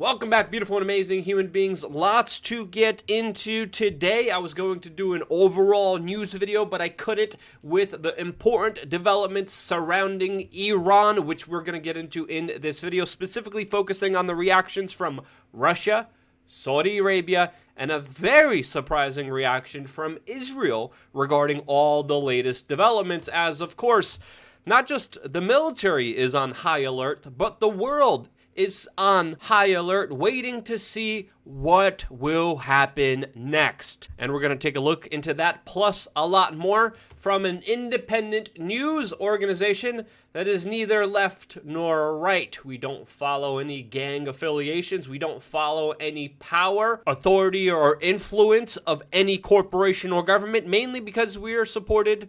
Welcome back, beautiful and amazing human beings. Lots to get into today. I was going to do an overall news video, but I couldn't with the important developments surrounding Iran, which we're going to get into in this video, specifically focusing on the reactions from Russia, Saudi Arabia, and a very surprising reaction from Israel regarding all the latest developments, as of course, not just the military is on high alert, but the world is on high alert, waiting to see what will happen next. And we're going to take a look into that, plus a lot more, from an independent news organization that is neither left nor right. We don't follow any gang affiliations. We don't follow any power, authority, or influence of any corporation or government, mainly because we are supported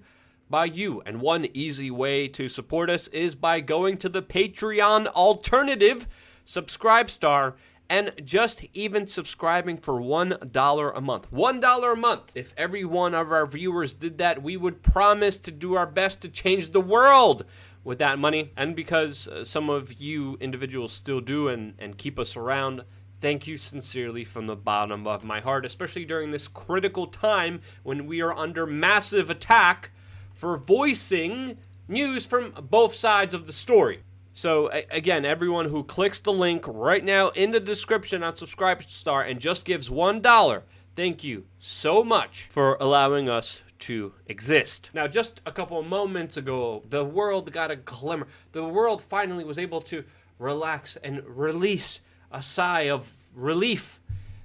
by you. And one easy way to support us is by going to the Patreon alternative, subscribe star, and just even subscribing for $1 a month. $1 a month. If every one of our viewers did that, we would promise to do our best to change the world with that money. And because some of you individuals still do and keep us around, thank you sincerely from the bottom of my heart, especially during this critical time when we are under massive attack for voicing news from both sides of the story. So again, everyone who clicks the link right now in the description on Subscribe Star and just gives $1, thank you so much for allowing us to exist. Now, just a couple of moments ago, the world got a glimmer. The world finally was able to relax and release a sigh of relief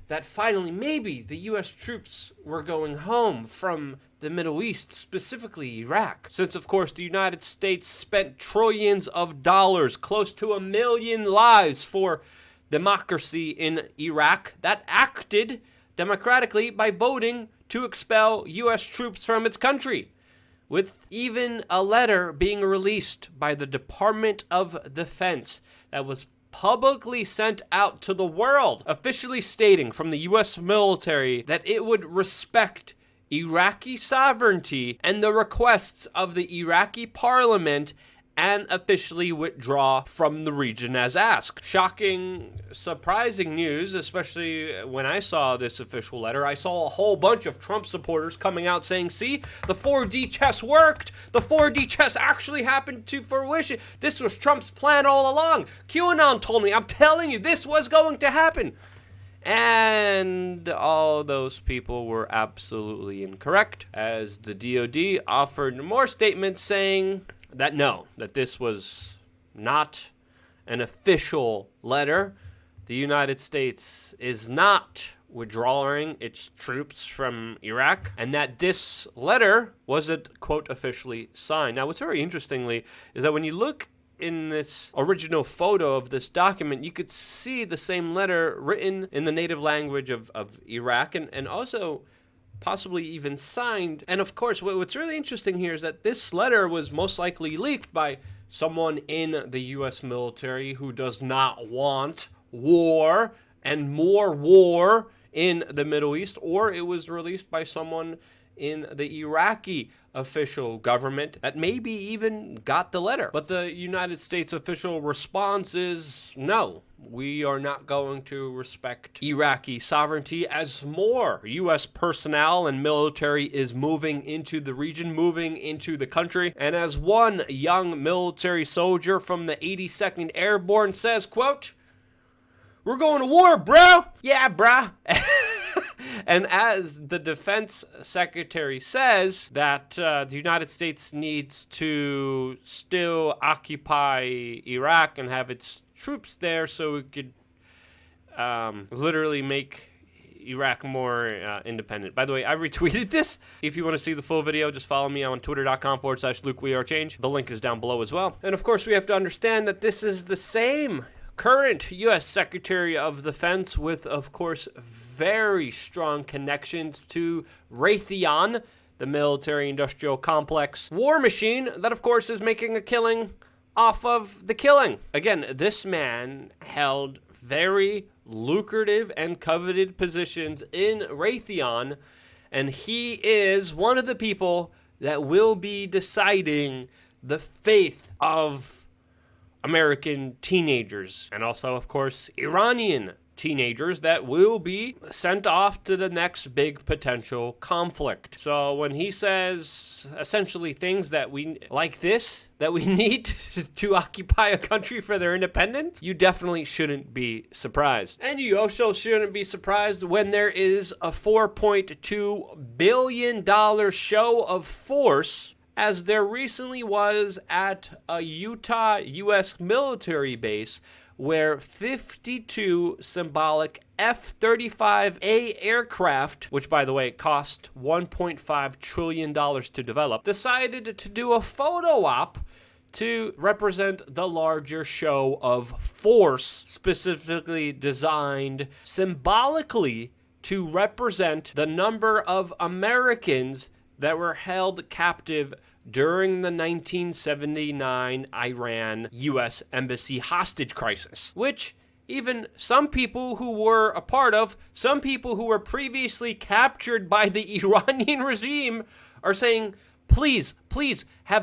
that finally maybe the U.S. troops were going home from the Middle East, specifically Iraq. Since, of course, the United States spent trillions of dollars, close to 1 million lives for democracy in Iraq, that acted democratically by voting to expel U.S. troops from its country, with even a letter being released by the Department of Defense that was publicly sent out to the world, officially stating from the U.S. military that it would respect Iraqi sovereignty and the requests of the Iraqi parliament and officially withdraw from the region as asked. Shocking, surprising news, especially when I saw this official letter. I saw a whole bunch of Trump supporters coming out saying, see, the 4D chess worked. The 4D chess actually happened to fruition. This was Trump's plan all along. QAnon told me, I'm telling you, this was going to happen. And all those people were absolutely incorrect, as the DOD offered more statements saying that no, that this was not an official letter. The United States is not withdrawing its troops from Iraq, and that this letter wasn't, quote, officially signed. Now, what's very interestingly is that when you look in this original photo of this document, you could see the same letter written in the native language of Iraq, and also possibly even signed. And of course, what's really interesting here is that this letter was most likely leaked by someone in the U.S. military who does not want war and more war in the Middle East, or it was released by someone in the Iraqi official government that maybe even got the letter. But the United States official response is no. We are not going to respect Iraqi sovereignty, as more U.S. personnel and military is moving into the region, moving into the country. And as one young military soldier from the 82nd Airborne says, quote, "We're going to war, bro." Yeah, bro. And as the defense secretary says that the United States needs to still occupy Iraq and have its troops there so it could literally make Iraq more independent. By the way, I retweeted this. If you want to see the full video, just follow me on twitter.com/LukeWeAreChange. The link is down below as well. And of course, we have to understand that this is the same current U.S. Secretary of Defense with, of course, very strong connections to Raytheon, the military-industrial complex war machine that, of course, is making a killing off of the killing. Again, this man held very lucrative and coveted positions in Raytheon, and he is one of the people that will be deciding the fate of American teenagers, and also, of course, Iranian teenagers that will be sent off to the next big potential conflict. So when he says essentially things that we like this, that we need to occupy a country for their independence, you definitely shouldn't be surprised. And you also shouldn't be surprised when there is a $4.2 billion show of force, as there recently was at a Utah U.S. military base, where 52 symbolic F-35A aircraft, which by the way cost $1.5 trillion to develop, decided to do a photo op to represent the larger show of force, specifically designed symbolically to represent the number of Americans that were held captive during the 1979 Iran U.S. Embassy hostage crisis, which even some people who were a part of, some people who were previously captured by the Iranian regime are saying, please, I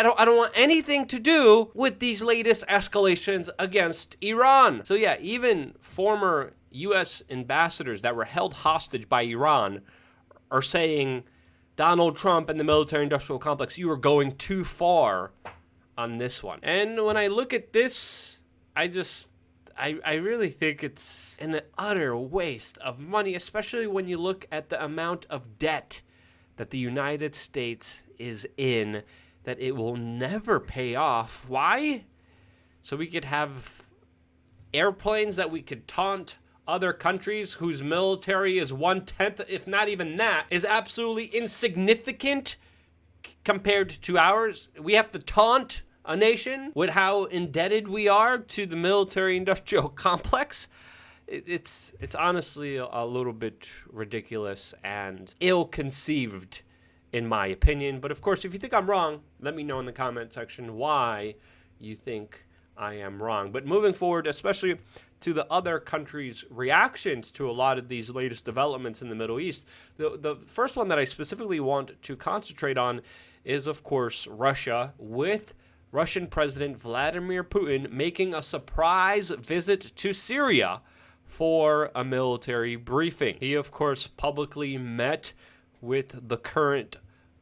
don't want anything to do with these latest escalations against Iran. So yeah, even former U.S. ambassadors that were held hostage by Iran are saying, Donald Trump and the military-industrial complex, you are going too far on this one. And when I look at this, I really think it's an utter waste of money, especially when you look at the amount of debt that the United States is in, that it will never pay off. Why? So we could have airplanes that we could taunt other countries whose military is 1/10, if not even that, is absolutely insignificant compared to ours. We have to taunt a nation with how indebted we are to the military-industrial complex. It's honestly a little bit ridiculous and ill-conceived, in my opinion. But of course, if you think I'm wrong, let me know in the comment section why you think I am wrong. But moving forward, especially to the other countries' reactions to a lot of these latest developments in the Middle East, the first one that I specifically want to concentrate on is, of course, Russia, with Russian President Vladimir Putin making a surprise visit to Syria for a military briefing. He, of course, publicly met with the current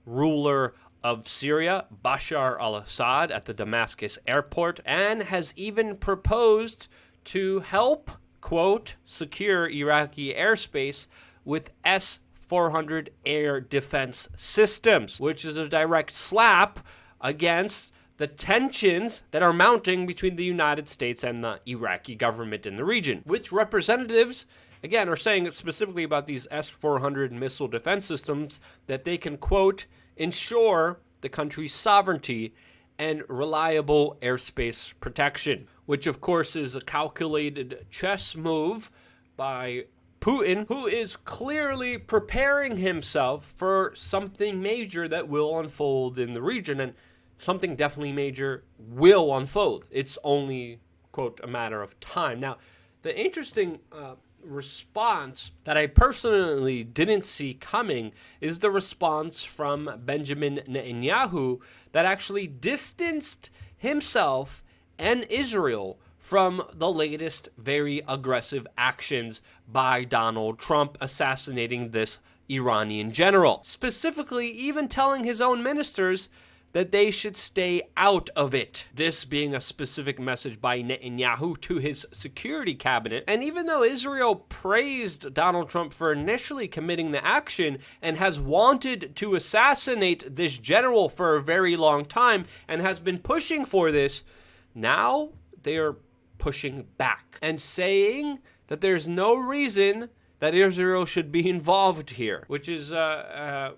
ruler of Syria, Bashar al-Assad, at the Damascus airport, and has even proposed to help, quote, secure Iraqi airspace with S-400 air defense systems, which is a direct slap against the tensions that are mounting between the United States and the Iraqi government in the region, which representatives, again, are saying specifically about these S-400 missile defense systems that they can, quote, ensure the country's sovereignty and reliable airspace protection, which of course is a calculated chess move by Putin, who is clearly preparing himself for something major that will unfold in the region, and something definitely major will unfold. It's only, quote, a matter of time. Now, the interesting response that I personally didn't see coming is the response from Benjamin Netanyahu that actually distanced himself and Israel from the latest very aggressive actions by Donald Trump assassinating this Iranian general. Specifically, even telling his own ministers that they should stay out of it. This being a specific message by Netanyahu to his security cabinet. And even though Israel praised Donald Trump for initially committing the action and has wanted to assassinate this general for a very long time and has been pushing for this, now they are pushing back and saying that there's no reason that Israel should be involved here, which is kind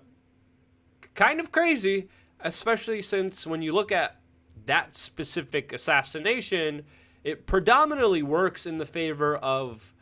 of crazy, especially since when you look at that specific assassination, it predominantly works in the favor of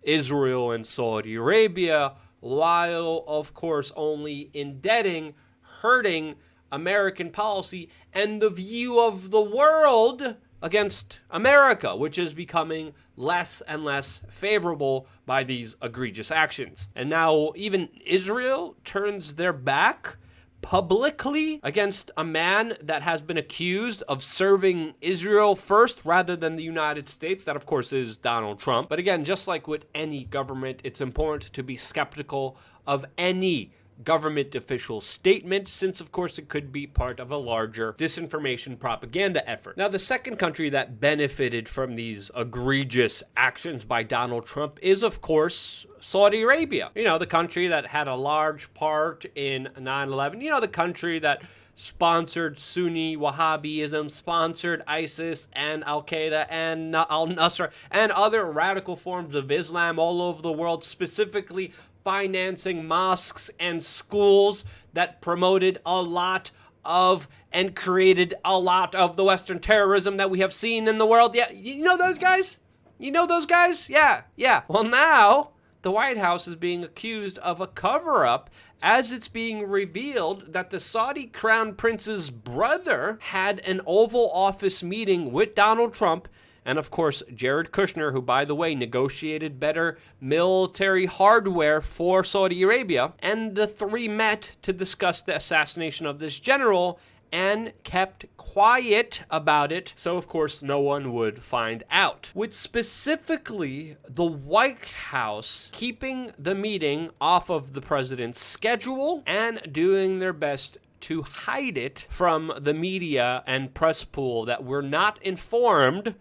Israel and Saudi Arabia, while, of course, only indebting, hurting American policy and the view of the world against America, which is becoming less and less favorable by these egregious actions. And now even Israel turns their back publicly against a man that has been accused of serving Israel first rather than the United States. That, of course, is Donald Trump. But again, just like with any government, it's important to be skeptical of any government official statement, since of course it could be part of a larger disinformation propaganda effort. Now, the second country that benefited from these egregious actions by Donald Trump is of course Saudi Arabia. You know, the country that had a large part in 9/11, you know, the country that sponsored Sunni Wahhabism, sponsored ISIS and Al-Qaeda and Al-Nusra and other radical forms of Islam all over the world, specifically financing mosques and schools that promoted a lot of and created a lot of the Western terrorism that we have seen in the world. Yeah, you know those guys? You know those guys? Yeah. Well, now the White House is being accused of a cover-up as it's being revealed that the Saudi Crown Prince's brother had an Oval Office meeting with Donald Trump and, of course, Jared Kushner, who, by the way, negotiated better military hardware for Saudi Arabia. And the three met to discuss the assassination of this general and kept quiet about it, so of course no one would find out. With specifically the White House keeping the meeting off of the president's schedule and doing their best to hide it from the media and press pool that were not informed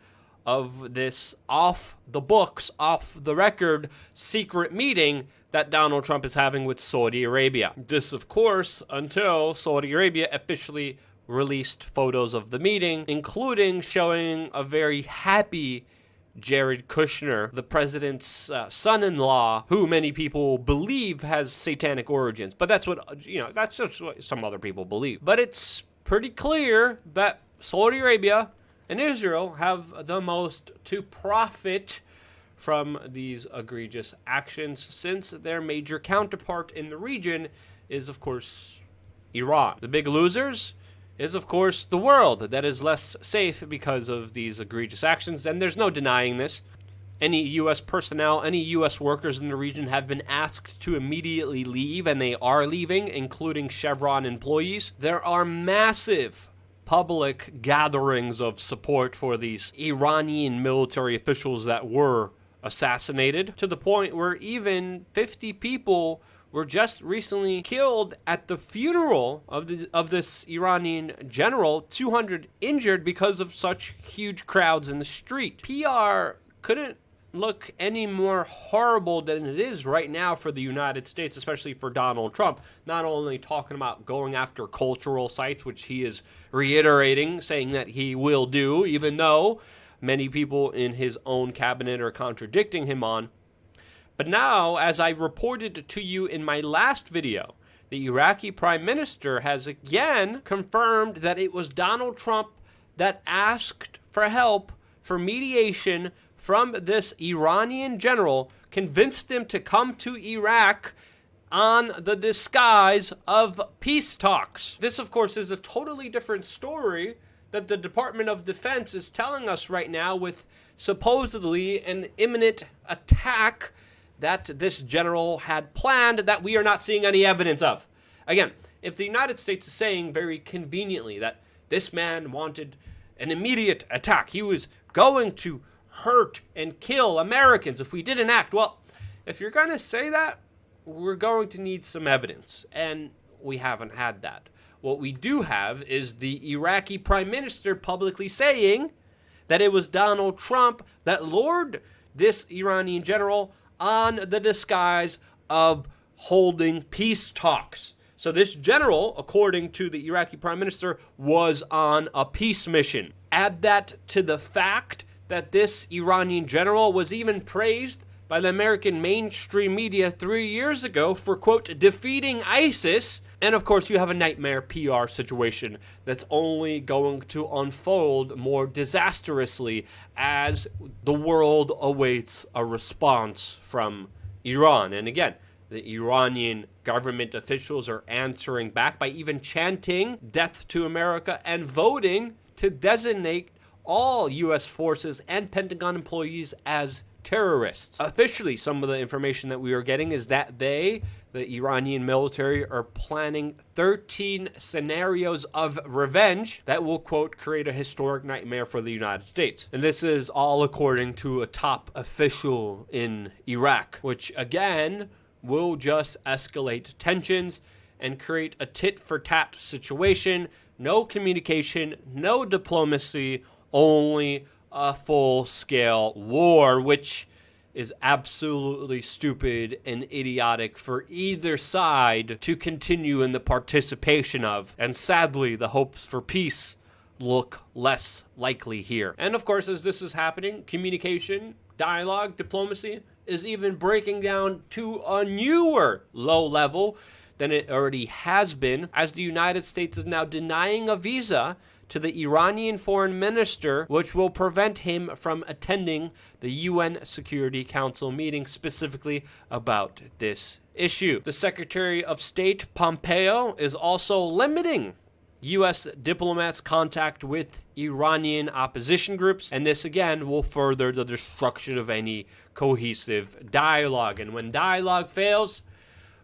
of this off the books, off the record secret meeting that Donald Trump is having with Saudi Arabia. This, of course, until Saudi Arabia officially released photos of the meeting, including showing a very happy Jared Kushner, the president's son-in-law, who many people believe has satanic origins. But that's what, you know, that's just what some other people believe. But it's pretty clear that Saudi Arabia and Israel have the most to profit from these egregious actions, since their major counterpart in the region is, of course, Iran. The big losers is, of course, the world that is less safe because of these egregious actions, and there's no denying this. Any U.S. personnel, any U.S. workers in the region have been asked to immediately leave, and they are leaving, including Chevron employees. There are massive public gatherings of support for these Iranian military officials that were assassinated, to the point where even 50 people were just recently killed at the funeral of this Iranian general, 200 injured because of such huge crowds in the street. PR couldn't look any more horrible than it is right now for the United States, especially for Donald Trump. Not only talking about going after cultural sites, which he is reiterating, saying that he will do, even though many people in his own cabinet are contradicting him on. But now, as I reported to you in my last video, the Iraqi Prime Minister has again confirmed that it was Donald Trump that asked for help, for mediation from this Iranian general, convinced him to come to Iraq on the disguise of peace talks. This, of course, is a totally different story that the Department of Defense is telling us right now, with supposedly an imminent attack that this general had planned that we are not seeing any evidence of. Again, if the United States is saying very conveniently that this man wanted an immediate attack, he was going to hurt and kill Americans if we didn't act, well, if you're going to say that, we're going to need some evidence, and we haven't had that. What we do have is the Iraqi Prime Minister publicly saying that it was Donald Trump that lured this Iranian general on the disguise of holding peace talks. So this general, according to the Iraqi Prime Minister, was on a peace mission. Add that to the fact that this Iranian general was even praised by the American mainstream media 3 years ago for, quote, defeating ISIS. And of course, you have a nightmare PR situation that's only going to unfold more disastrously as the world awaits a response from Iran. And again, the Iranian government officials are answering back by even chanting death to America and voting to designate all U.S. forces and Pentagon employees as terrorists. Officially, some of the information that we are getting is that the Iranian military, are planning 13 scenarios of revenge that will, quote, create a historic nightmare for the United States. And this is all according to a top official in Iraq, which again will just escalate tensions and create a tit-for-tat situation. No communication, no diplomacy, only a full-scale war, which is absolutely stupid and idiotic for either side to continue in the participation of. And sadly, the hopes for peace look less likely here. And of course, as this is happening, communication, dialogue, diplomacy is even breaking down to a newer low level than it already has been, as the United States is now denying a visa to the Iranian foreign minister, which will prevent him from attending the UN Security Council meeting specifically about this issue. The Secretary of State, Pompeo, is also limiting U.S. diplomats' contact with Iranian opposition groups, and this again will further the destruction of any cohesive dialogue. And when dialogue fails,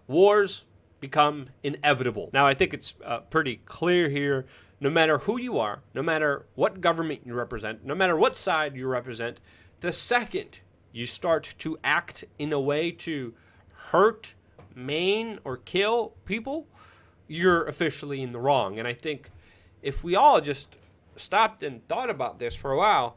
wars become inevitable. Now, I think it's pretty clear here, no matter who you are, no matter what government you represent, no matter what side you represent, the second you start to act in a way to hurt, maim, or kill people, you're officially in the wrong. And I think if we all just stopped and thought about this for a while,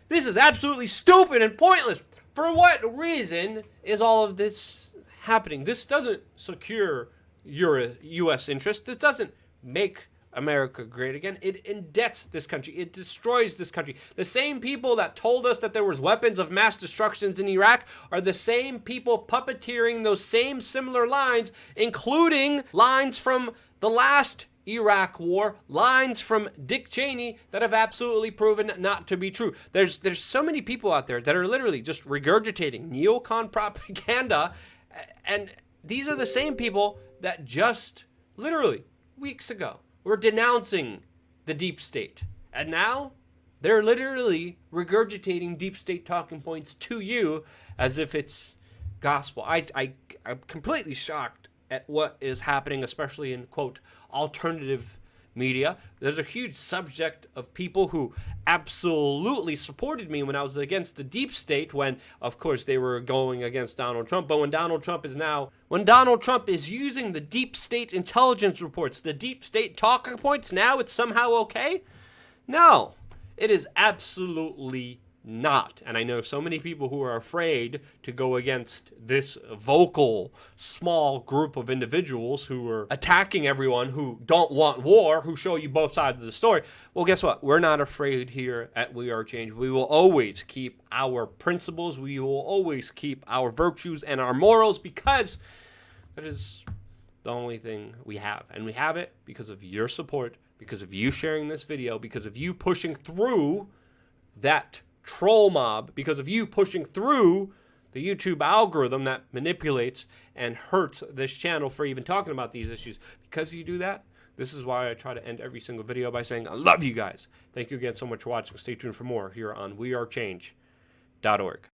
this is absolutely stupid and pointless. For what reason is all of this happening? This doesn't secure your U.S. interest. This doesn't make America great again. It indebts this country. It destroys this country. The same people that told us that there was weapons of mass destructions in Iraq are the same people puppeteering those same similar lines, including lines from the last Iraq war, lines from Dick Cheney that have absolutely proven not to be true. There's so many people out there that are literally just regurgitating neocon propaganda, and these are the same people that just literally weeks ago were denouncing the deep state. And now they're literally regurgitating deep state talking points to you as if it's gospel. I'm completely shocked at what is happening, especially in, quote, alternative media. There's a huge subject of people who absolutely supported me when I was against the deep state, when, of course, they were going against Donald Trump. But when Donald Trump is using the deep state intelligence reports, the deep state talking points, now it's somehow okay? No, it is absolutely not. And I know so many people who are afraid to go against this vocal, small group of individuals who are attacking everyone who don't want war, who show you both sides of the story. Well, guess what? We're not afraid here at We Are Change. We will always keep our principles. We will always keep our virtues and our morals, because that is the only thing we have. And we have it because of your support, because of you sharing this video, because of you pushing through that troll mob, because of you pushing through the YouTube algorithm that manipulates and hurts this channel for even talking about these issues. Because you do that, this is why I try to end every single video by saying I love you guys. Thank you again so much for watching. Stay tuned for more here on wearechange.org.